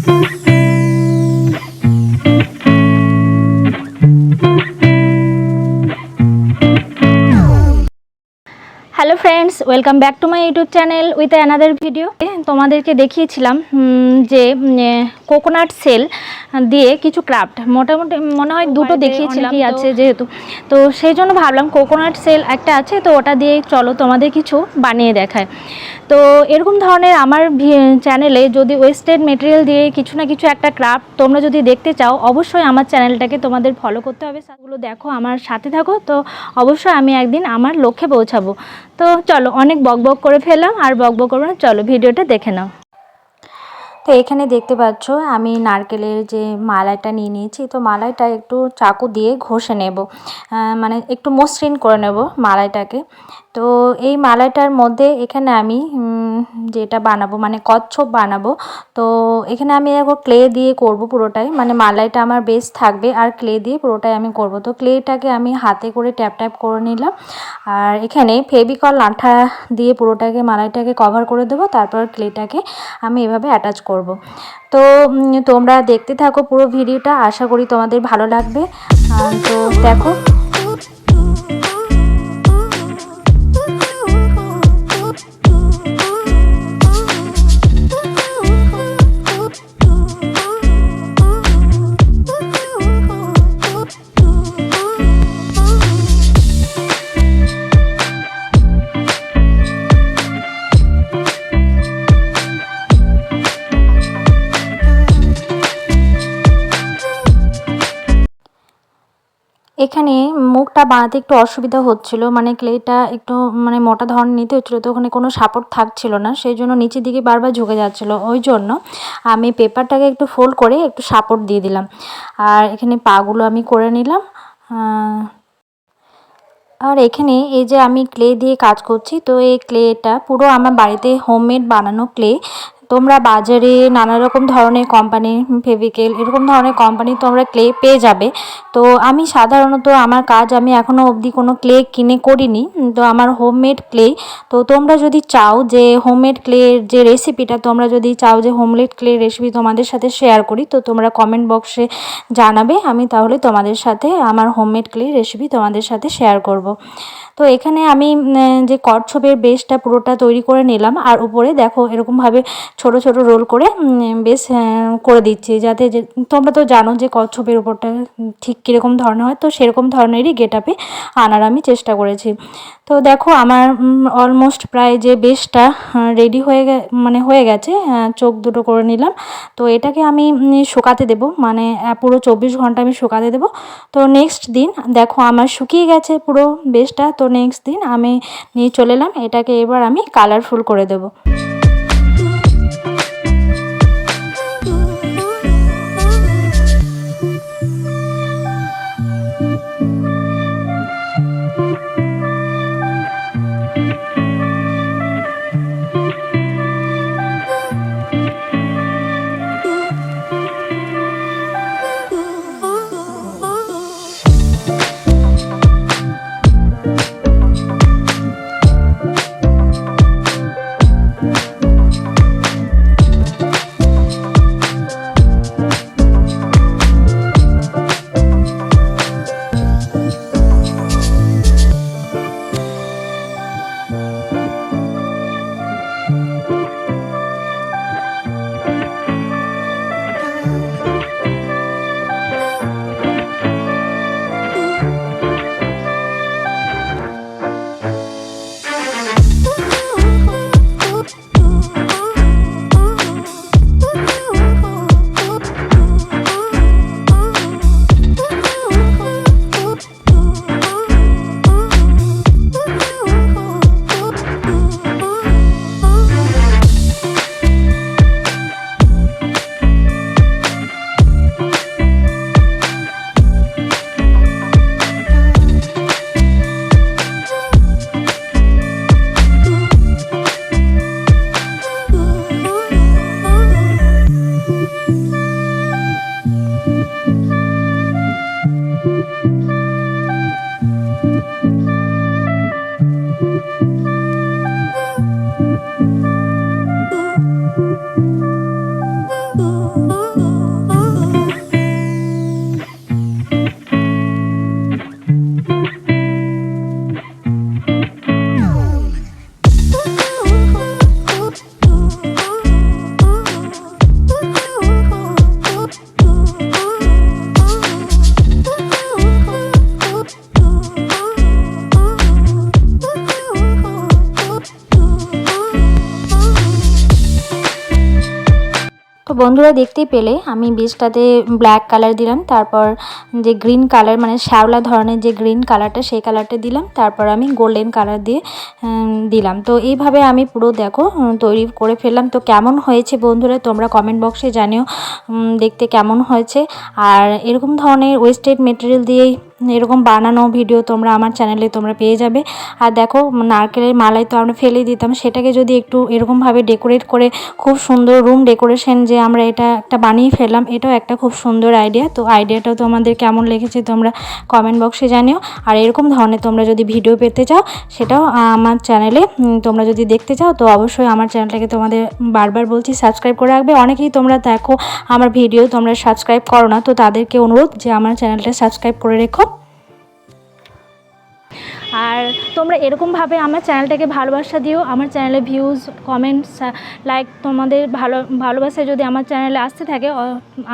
Hello friends, welcome back to my YouTube channel with another video. তোমাদেরকে দেখিয়েছিলাম যে coconut sell দিয়ে কিছু ক্রাফট, মোটামুটি মনে হয় দুটো দেখিয়েছিলাম কি আছে যেহেতু, তো সেই জন্য ভাবলাম কোকোনাট সেল একটা আছে, তো ওটা দিয়ে চলো তোমাদের কিছু বানিয়ে দেখায়। তো এরকম ধরনের আমার চ্যানেলে যদি ওয়েস্টেড মেটেরিয়াল দিয়ে কিছু না কিছু একটা ক্রাফট তোমরা যদি দেখতে চাও, অবশ্যই আমার চ্যানেলটাকে তোমাদের ফলো করতে হবে। সেগুলো দেখো, আমার সাথে থাকো, তো অবশ্যই আমি একদিন আমার লক্ষ্যে পৌঁছাবো। তো চলো, অনেক বকবক করে ফেললাম, আর বকবক করবো না, চলো ভিডিওটা দেখে নাও। তো এখানে দেখতে পাচ্ছ আমি নারকেলের যে মালাইটা নিয়ে নিয়েছি। তো মালাইটা একটু চাকু দিয়ে ঘষে নেব, মানে একটু মসৃণ করে নেব মালাইটাকে। তো এই মালাইটার মধ্যে এখানে আমি যেটা বানাবো মানে কচ্ছপ বানাবো। তো এখানে আমি দেখো ক্লে দিয়ে করব পুরোটাই, মানে মালাইটা আমার বেস থাকবে আর ক্লে দিয়ে পুরোটাই আমি করব। তো ক্লেটাকে আমি হাতে করে ট্যাপ ট্যাপ করে নিলাম, আর এখানে ফেভিকল আঠা দিয়ে পুরোটাকে মালাইটাকে কভার করে দেবো। তারপর ক্লেটাকে আমি এভাবে অ্যাটাচ করব। তো তোমরা দেখতে থাকো পুরো ভিডিওটা, আশা করি তোমাদের ভালো লাগবে। তো দেখো, এখানে মুখটা বানাতে একটু অসুবিধা হচ্ছিল, মানে ক্লেটা একটু মানে মোটা ধরনের নিতে হচ্ছিলো, তো ওখানে কোনো সাপোর্ট থাকছিল না, সেই জন্য নিচের দিকে বারবার ঝুঁকে যাচ্ছিলো। ওই জন্য আমি পেপারটাকে একটু ফোল্ড করে একটু সাপোর্ট দিয়ে দিলাম, আর এখানে পাগুলো আমি করে নিলাম। আর এখানে এই যে আমি ক্লে দিয়ে কাজ করছি, তো এই ক্লেটা পুরো আমার বাড়িতে হোমমেড বানানো ক্লে। তোমরা বাজারে নানা রকম ধরনের কোম্পানি, ফেভিকেল এরকম ধরনের কোম্পানি তোমরা ক্লে পেয়ে যাবে। তো আমি সাধারণত আমার কাজ আমি এখনও অবধি কোনো ক্লে কিনে করিনি, তো আমার হোমমেড ক্লে। তো তোমরা যদি চাও যে হোমমেড ক্লের যে রেসিপিটা, তোমরা যদি চাও যে হোমমেড ক্লে রেসিপি তোমাদের সাথে শেয়ার করি, তো তোমরা কমেন্ট বক্সে জানাবে, আমি তাহলে তোমাদের সাথে আমার হোমমেড ক্লে রেসিপি তোমাদের সাথে শেয়ার করব। তো এখানে আমি যে কচ্ছপের বেসটা পুরোটা তৈরি করে নিলাম, আর উপরে দেখো এরকমভাবে ছোট ছোট রোল করে বেস করে দিচ্ছি, যাতে যে তোমরা তো জানো যে কচ্ছপের উপরটা ঠিক কীরকম ধরনের হয়, তো সেরকম ধরনেরই গেটআপে আনার আমি চেষ্টা করেছি। তো দেখো আমার অলমোস্ট প্রায় যে বেসটা রেডি হয়ে গেছে, চোখ দুটো করে নিলাম। তো এটাকে আমি শুকাতে দেব, মানে পুরো 24 ঘন্টা আমি শুকাতে দেব। তো নেক্সট দিন দেখো আমার শুকিয়ে গেছে পুরো বেসটা। তো নেক্সট দিন আমি নিয়ে চলে এলাম, এটাকে এবার আমি কালারফুল করে দেব। বন্ধুরা দেখতেই পেলে আমি বীজটাতে ব্ল্যাক কালার দিলাম, তারপর যে গ্রিন কালার মানে শ্যাওলা ধরনের যে গ্রিন কালারটা সেই কালারটা দিলাম, তারপর আমি গোল্ডেন কালার দিয়ে দিলাম। তো এইভাবে আমি পুরো দেখো তৈরি করে ফেললাম। তো কেমন হয়েছে বন্ধুরা তোমরা কমেন্ট বক্সে জানিও দেখতে কেমন হয়েছে। আর এরকম ধরনের ওয়েস্টেড মেটেরিয়াল দিয়েই এরকম বানানো ভিডিও তোমরা আমার চ্যানেলে তোমরা পেয়ে যাবে। আর দেখো নারকেলের মালাই তো আমরা ফেলে দিতাম, সেটাকে যদি একটু এরকমভাবে ডেকোরেট করে খুব সুন্দর রুম ডেকোরেশন যে আমরা এটা একটা বানিয়ে ফেললাম, এটাও একটা খুব সুন্দর আইডিয়া। তো আইডিয়াটাও তোমাদের কেমন লেগেছে তোমরা কমেন্ট বক্সে জানিও। আর এরকম ধরনের তোমরা যদি ভিডিও পেতে চাও সেটাও আমার চ্যানেলে তোমরা যদি দেখতে চাও তো অবশ্যই আমার চ্যানেলটাকে তোমাদের বারবার বলছি সাবস্ক্রাইব করে রাখবে। অনেকেই তোমরা দেখো আমার ভিডিও তোমরা সাবস্ক্রাইব করো না, তো তাদেরকে অনুরোধ যে আমার চ্যানেলটা সাবস্ক্রাইব করে রেখো। আর তোমরা এরকমভাবে আমার চ্যানেলটাকে ভালোবাসা দিও। আমার চ্যানেলে ভিউজ, কমেন্টস, লাইক তোমাদের ভালোবাসা যদি আমার চ্যানেলে আসতে থাকে,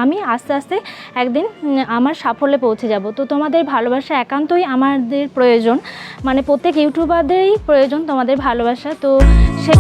আমি আস্তে আস্তে একদিন আমার সাফল্যে পৌঁছে যাব। তো তোমাদের ভালোবাসা একান্তই আমাদের প্রয়োজন, মানে প্রত্যেক ইউটিউবারদেরই প্রয়োজন তোমাদের ভালোবাসা। তো সেই